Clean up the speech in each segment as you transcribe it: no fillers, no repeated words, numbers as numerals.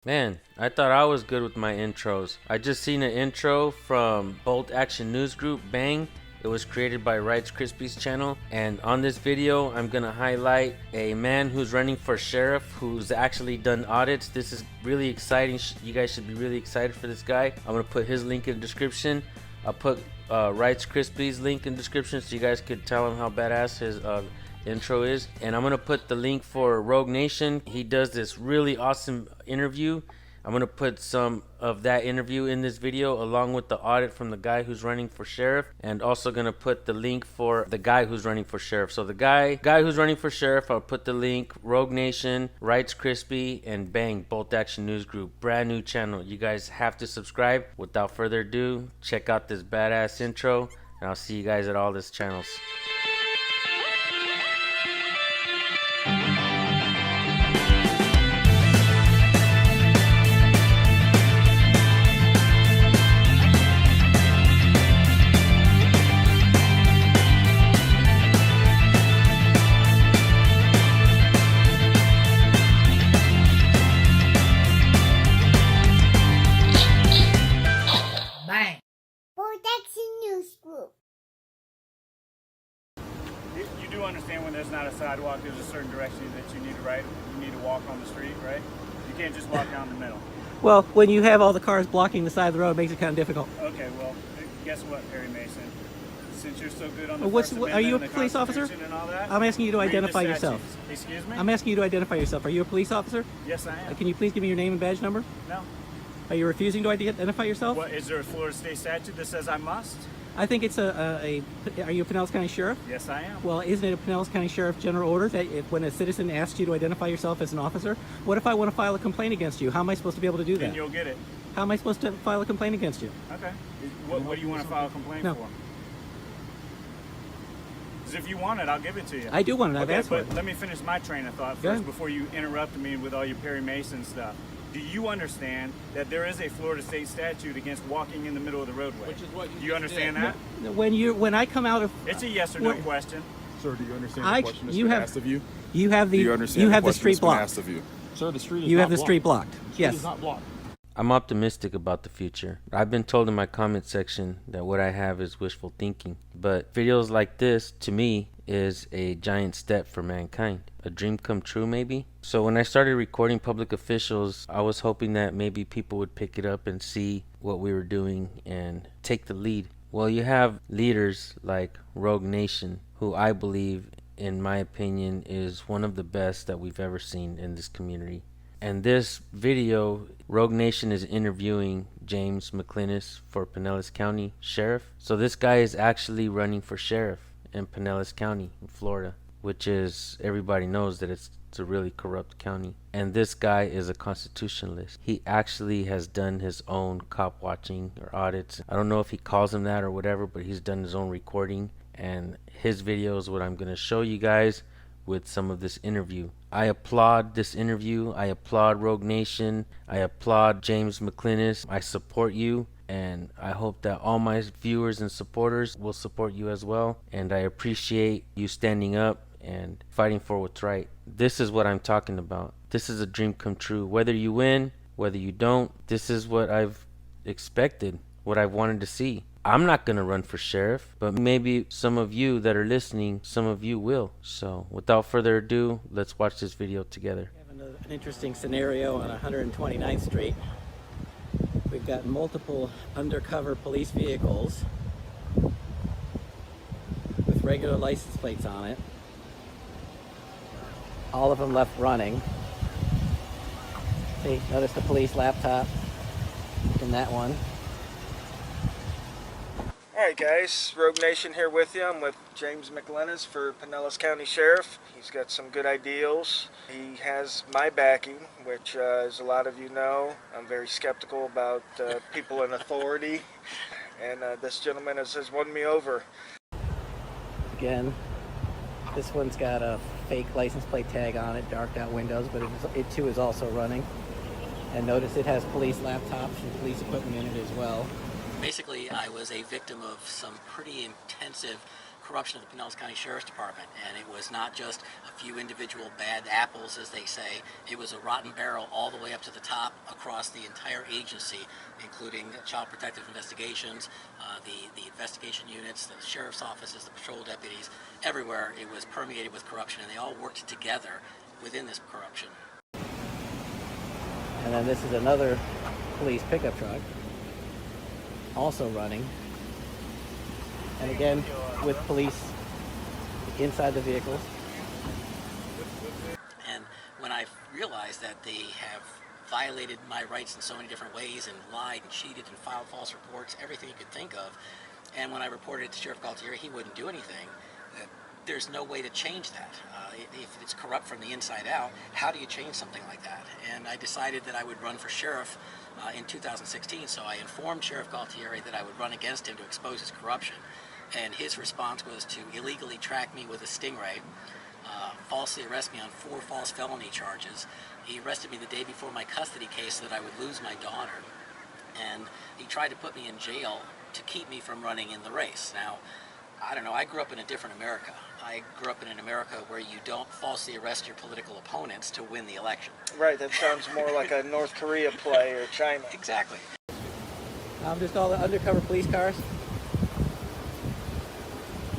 Man, I thought I was good with my intros. I just seen an intro from Bolt Action News Group, Bang. It was created by Rights Krispies channel, and on this video I'm gonna highlight a man who's running for sheriff who's actually done audits. This is really exciting. You guys should be really excited for this guy. I'm gonna put his link in the description. I'll put Rights Krispies link in the description so you guys could tell him how badass his intro is. And I'm gonna put the link for Rogue Nation. He does this really awesome interview. I'm gonna put some of that interview in this video along with the audit from the guy who's running for sheriff, and also gonna put the link for the guy who's running for sheriff. So the guy who's running for sheriff, I'll put the link. Rogue Nation, Rights Crispy, and Bang, Bolt Action News Group, brand new channel. You guys have to subscribe. Without further ado, check out this badass intro, and I'll see you guys at all these channels. You do understand when there's not a sidewalk, there's a certain direction that you need to ride. You need to walk on the street, right? You can't just walk down the middle. Well, when you have all the cars blocking the side of the road, it makes it kind of difficult. Okay, well, guess what, Perry Mason? Since you're so good on the Are you a police officer? And all that, I'm asking you to identify yourself. Excuse me? I'm asking you to identify yourself. Are you a police officer? Yes, I am. Can you please give me your name and badge number? No. Are you refusing to identify yourself? What, is there a Florida state statute that says I must? I think it's are you a Pinellas County Sheriff? Yes, I am. Well, isn't it a Pinellas County Sheriff general order that when a citizen asks you to identify yourself as an officer, what if I want to file a complaint against you? How am I supposed to be able to do that? Then you'll get it. How am I supposed to file a complaint against you? Okay. What do you want to file a complaint No. for? Because if you want it, I'll give it to you. I do want it. I've Okay, asked for but it. let me finish my train of thought Go first ahead. before you interrupt me with all your Perry Mason stuff. Do you understand that there is a Florida state statute against walking in the middle of the roadway? Which is what you Do you understand that? When I come out of It's a yes or no When- question. Sir, do you understand I- the question that's you been have- asked of you? you have the Do you understand you the have the question street that's been blocked. asked of you? Sir, the street is You not have the street blocked. The street Yes. is not blocked. I'm optimistic about the future. I've been told in my comment section that what I have is wishful thinking. But videos like this, to me, is a giant step for mankind. A dream come true, maybe? So when I started recording public officials, I was hoping that maybe people would pick it up and see what we were doing and take the lead. Well, you have leaders like Rogue Nation, who I believe, in my opinion, is one of the best that we've ever seen in this community. And this video, Rogue Nation is interviewing James McClinnis for Pinellas County Sheriff. So this guy is actually running for sheriff in Pinellas County, in Florida, which is, everybody knows that it's a really corrupt county. And this guy is a constitutionalist. He actually has done his own cop watching or audits. I don't know if he calls them that or whatever, but he's done his own recording. And his video is what I'm going to show you guys with some of this interview. I applaud this interview. I applaud Rogue Nation. I applaud James McClinnis. I support you, and I hope that all my viewers and supporters will support you as well. And I appreciate you standing up and fighting for what's right. This is what I'm talking about. This is a dream come true. Whether you win, whether you don't, this is what I've expected, what I've wanted to see. I'm not going to run for sheriff, but maybe some of you that are listening, some of you will. So without further ado, let's watch this video together. We have an interesting scenario on 129th Street. We've got multiple undercover police vehicles with regular license plates on it. All of them left running. See, notice the police laptop in that one. Alright guys, Rogue Nation here with you. I'm with James McClinnis for Pinellas County Sheriff. He's got some good ideals. He has my backing, which as a lot of you know, I'm very skeptical about people in authority, and this gentleman has won me over. Again, this one's got a fake license plate tag on it, darked out windows, but it too is also running. And notice it has police laptops and police equipment in it as well. Basically, I was a victim of some pretty intensive corruption of the Pinellas County Sheriff's Department, and it was not just a few individual bad apples, as they say. It was a rotten barrel all the way up to the top across the entire agency, including Child Protective Investigations, the investigation units, the sheriff's offices, the patrol deputies. Everywhere it was permeated with corruption, and they all worked together within this corruption. And then this is another police pickup truck, also running. And again, with police inside the vehicles. And when I realized that they have violated my rights in so many different ways and lied and cheated and filed false reports, everything you could think of, and when I reported it to Sheriff Galtieri, he wouldn't do anything. There's no way to change that. If it's corrupt from the inside out, how do you change something like that? And I decided that I would run for sheriff in 2016, so I informed Sheriff Galtieri that I would run against him to expose his corruption. And his response was to illegally track me with a Stingray, falsely arrest me on 4 false felony charges. He arrested me the day before my custody case so that I would lose my daughter. And he tried to put me in jail to keep me from running in the race. Now, I don't know, I grew up in a different America. I grew up in an America where you don't falsely arrest your political opponents to win the election. Right, that sounds more like a North Korea play or China. Exactly. Just all the undercover police cars.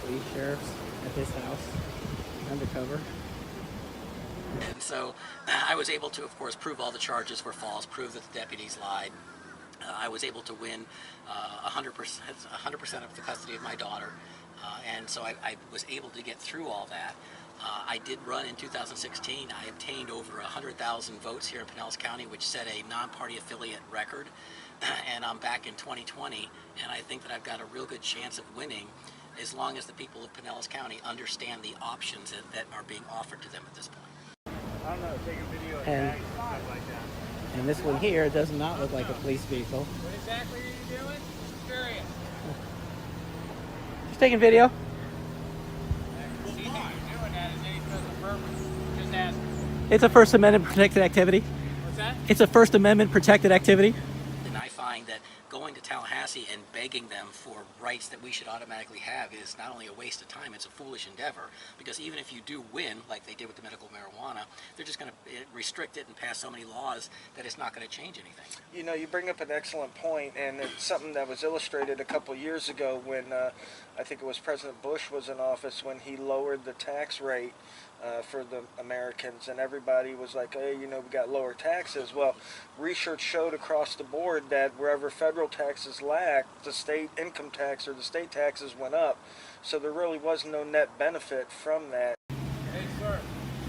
Police sheriffs at this house, undercover. And so I was able to, of course, prove all the charges were false, prove that the deputies lied. I was able to win 100% of the custody of my daughter, and so I was able to get through all that. I did run in 2016. I obtained over 100,000 votes here in Pinellas County, which set a non-party affiliate record, and I'm back in 2020, and I think that I've got a real good chance of winning as long as the people of Pinellas County understand the options that are being offered to them at this point. I don't know, take a video of And- tags, stuff like that. And this one here does not look like a police vehicle. What exactly are you doing? Just curious. Just taking video. See that you're doing that is any special purpose. Just ask. It's a First Amendment protected activity. What's that? It's a First Amendment protected activity. And I find that going to Tallahassee and begging them for rights that we should automatically have is not only a waste of time, it's a foolish endeavor, because even if you do win, like they did with the medical marijuana, they're just going to restrict it and pass so many laws that it's not going to change anything. You know, you bring up an excellent point, and it's something that was illustrated a couple years ago when I think it was President Bush was in office, when he lowered the tax rate for the Americans, and everybody was like, hey, you know, we got lower taxes. Well, research showed across the board that wherever federal taxes lacked, the state income tax or the state taxes went up. So there really was no net benefit from that. Hey, sir.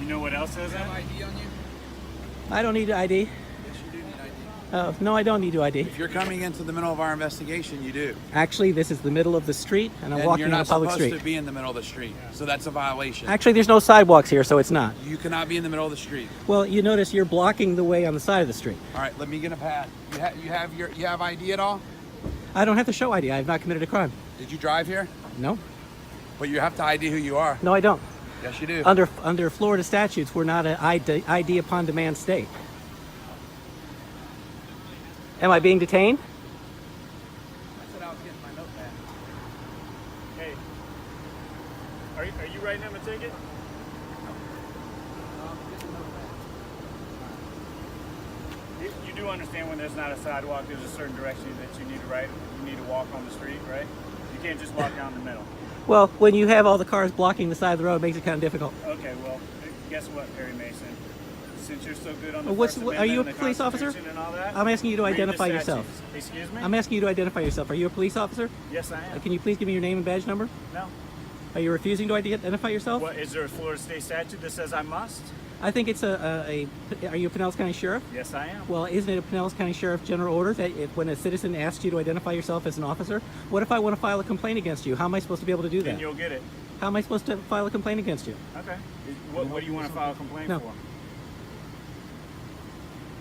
You know what else is You in? have ID on you? I don't need ID. Yes, you do need ID. No, I don't need to ID. If you're coming into the middle of our investigation, you do. Actually, this is the middle of the street, and I'm And walking you're on not a public supposed street. to be in the middle of the street, so that's a violation. Actually, there's no sidewalks here, so it's not. You cannot be in the middle of the street. Well, you notice you're blocking the way on the side of the street. All right, let me get a pad. You have ID at all? I don't have to show ID. I have not committed a crime. Did you drive here? No, But you have to ID who you are. no, I don't. Yes, you do. Under Florida statutes, we're not an ID upon demand state. Am I being detained? I said I was getting my notepad. Hey, are you writing him a ticket? You do understand when there's not a sidewalk, there's a certain direction that you need to write. You need to walk on the street, right? You can't just walk down the middle. Well, when you have all the cars blocking the side of the road, it makes it kind of difficult. Okay, well, guess what, Perry Mason? Since you're so good on the Well, First are you a Amendment and the police officer? Constitution and all that, I'm asking you to read the identify yourself. statutes. Excuse me? I'm asking you to identify yourself. Are you a police officer? Yes, I am. Can you please give me your name and badge number? No. Are you refusing to identify yourself? What, is there a Florida state statute that says I must? I think it's are you a Pinellas County Sheriff? Yes, I am. Well, isn't it a Pinellas County Sheriff general order that when a citizen asks you to identify yourself as an officer, what if I want to file a complaint against you? How am I supposed to be able to do Then that? you'll get it. How am I supposed to file a complaint against you? Okay. What do you want to file a complaint No. for?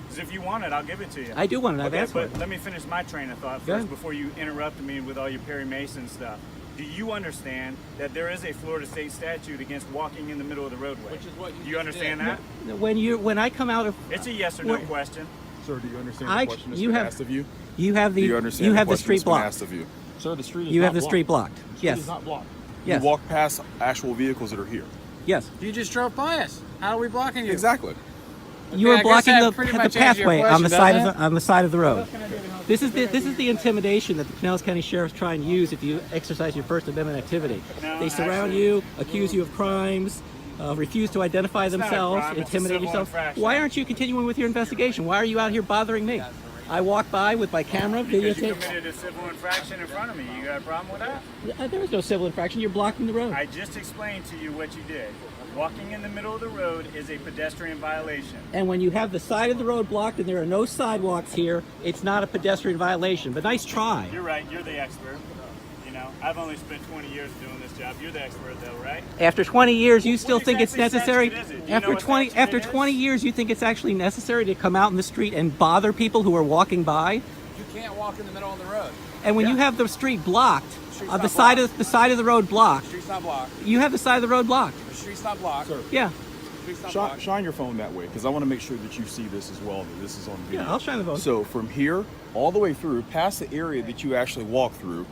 Because if you want it, I'll give it to you. I do want it. I've Okay, asked for but it. let me finish my train of thought Go first ahead. before you interrupted me with all your Perry Mason stuff. Do you understand that there is a Florida state statute against walking in the middle of the roadway? Which is what you Do you just understand did. that? When I come out of It's a yes or no Well- question. Sir, do you understand I- the question that's you been have- asked of you? you have the Do you understand the the question street that's been blocked. asked of you? Sir, the street is You not have the blocked. street blocked. The street Yes. is not blocked. Yes. You walk past actual vehicles that are here. Yes. You just drove by us. How are we blocking you? Exactly. You I are guess blocking that the pretty much answers your pathway on the question, side doesn't on the side of the road. This is the intimidation that the Pinellas County Sheriff's trying to use if you exercise your First Amendment activity. No, They surround actually- you, accuse you of crimes, refuse to identify not a themselves, crime, it's a intimidate civil yourself. infraction. Why aren't you continuing with your investigation? Why are you out here bothering me? I walk by with my camera, Because you videotape. committed a civil infraction in front of me. You got a problem with that? There is no civil infraction. You're blocking the road. I just explained to you what you did. Walking in the middle of the road is a pedestrian violation. And when you have the side of the road blocked and there are no sidewalks here, it's not a pedestrian violation. But nice try. You're right. You're the expert. You know, I've only spent 20 years doing this job. You're the expert, though, right? After 20 years, you still What think it's exactly necessary? statute is it? Do you know what statute After it is? 20 years, you think it's actually necessary to come out in the street and bother people who are walking by? You can't walk in the middle of the road. And when you have the street blocked, Street's the not side blocked. of the side of the road blocked, Street's not blocked. you have the side of the road blocked. The street's not blocked. Sir, Yeah, Street's not shine, blocked. shine your phone that way because I want to make sure that you see this as well, that this is on video. yeah, I'll shine the phone. So from here all the way through, past the area that you actually walk through,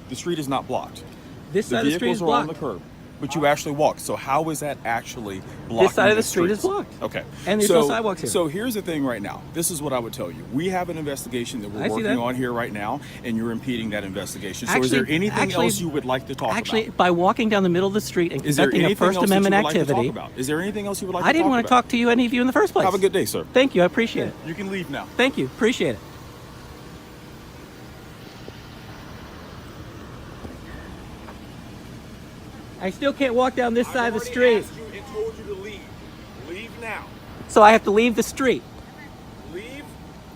the street is not blocked. This The side of the street vehicles is are on the blocked. curb, but you actually walk. So how is that actually blocking This side of the street streets? is blocked. Okay. And there's no sidewalks here. So here's the thing right now. This is what I would tell you. We have an investigation that we're I see working that. on here right now, and you're impeding that investigation. So is there anything else you would like to talk Actually, about? by walking down the middle of the street and Is there conducting a anything First else that you would Amendment like to activity, talk about? Is there anything else you would like I to didn't talk want to about? talk to you, any of you, in the first place. Have a good day, sir. Thank you, I appreciate it. You can leave now. Thank you, appreciate it. I still can't walk down this side of the street, And told you to leave. Leave now. so I have to leave the street. Leave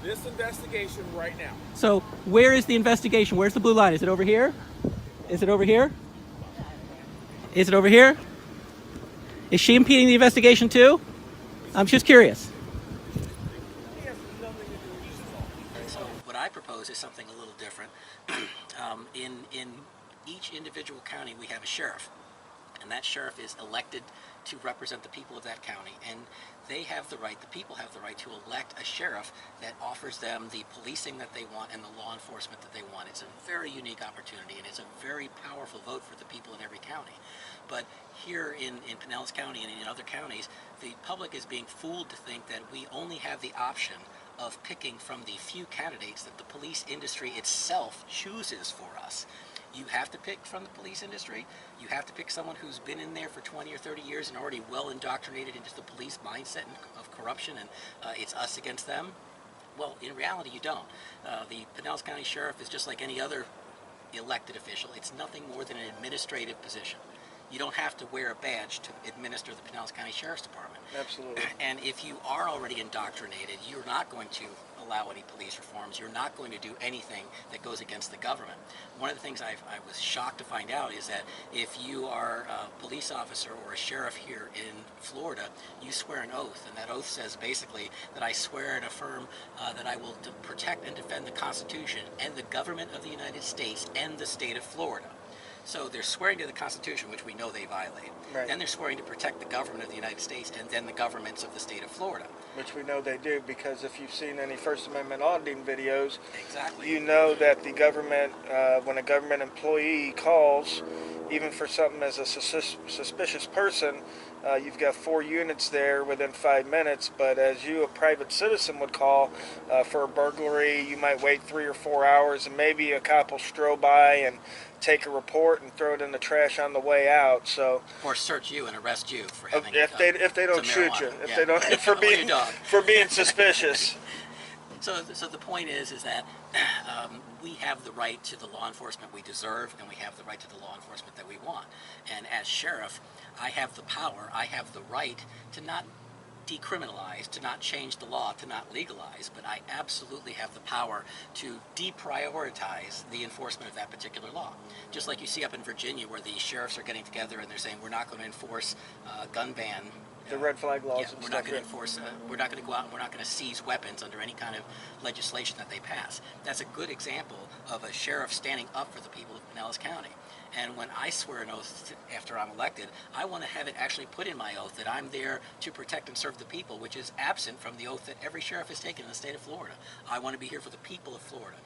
this investigation right now. So where is the investigation? Where's the blue line? Is it over here? Is it over here? Is it over here? Is she impeding the investigation too? I'm just curious. So what I propose is something a little different. In each individual county, we have a sheriff, and that sheriff is elected to represent the people of that county, and they have the right, the people have the right to elect a sheriff that offers them the policing that they want and the law enforcement that they want. It's a very unique opportunity, and it's a very powerful vote for the people in every county. But here in Pinellas County and in other counties, the public is being fooled to think that we only have the option of picking from the few candidates that the police industry itself chooses for us. You have to pick from the police industry. You have to pick someone who's been in there for 20 or 30 years and already well indoctrinated into the police mindset of corruption, and it's us against them. Well, in reality, you don't. The Pinellas County Sheriff is just like any other elected official. It's nothing more than an administrative position. You don't have to wear a badge to administer the Pinellas County Sheriff's Department. Absolutely. And if you are already indoctrinated, you're not going to allow any police reforms. You're not going to do anything that goes against the government. One of the things I was shocked to find out is that if you are a police officer or a sheriff here in Florida, you swear an oath, and that oath says basically that I swear and affirm that I will protect and defend the Constitution and the government of the United States and the state of Florida. So they're swearing to the Constitution, which we know they violate. Right. Then they're swearing to protect the government of the United States and then the governments of the state of Florida. Which we know they do, because if you've seen any First Amendment auditing videos, Exactly. you know that the government, when a government employee calls, even for something as a suspicious person, you've got 4 units there within 5 minutes, but as you, a private citizen, would call for a burglary, you might wait 3 or 4 hours, and maybe a cop will stroll by and take a report and throw it in the trash on the way out. So Or search you and arrest you for having if they don't some shoot you, marijuana. if Yeah. they don't for Or your being dog. for being suspicious. So the point is that we have the right to the law enforcement we deserve, and we have the right to the law enforcement that we want. And as sheriff, I have the power, I have the right to not decriminalize, to not change the law, to not legalize, but I absolutely have the power to deprioritize the enforcement of that particular law. Just like you see up in Virginia, where the sheriffs are getting together and they're saying we're not going to enforce gun ban. The red flag laws Yeah, and we're stuff. not going to enforce. We're not going to go out and we're not going to seize weapons under any kind of legislation that they pass. That's a good example of a sheriff standing up for the people of Pinellas County. And when I swear an oath after I'm elected, I want to have it actually put in my oath that I'm there to protect and serve the people, which is absent from the oath that every sheriff has taken in the state of Florida. I want to be here for the people of Florida.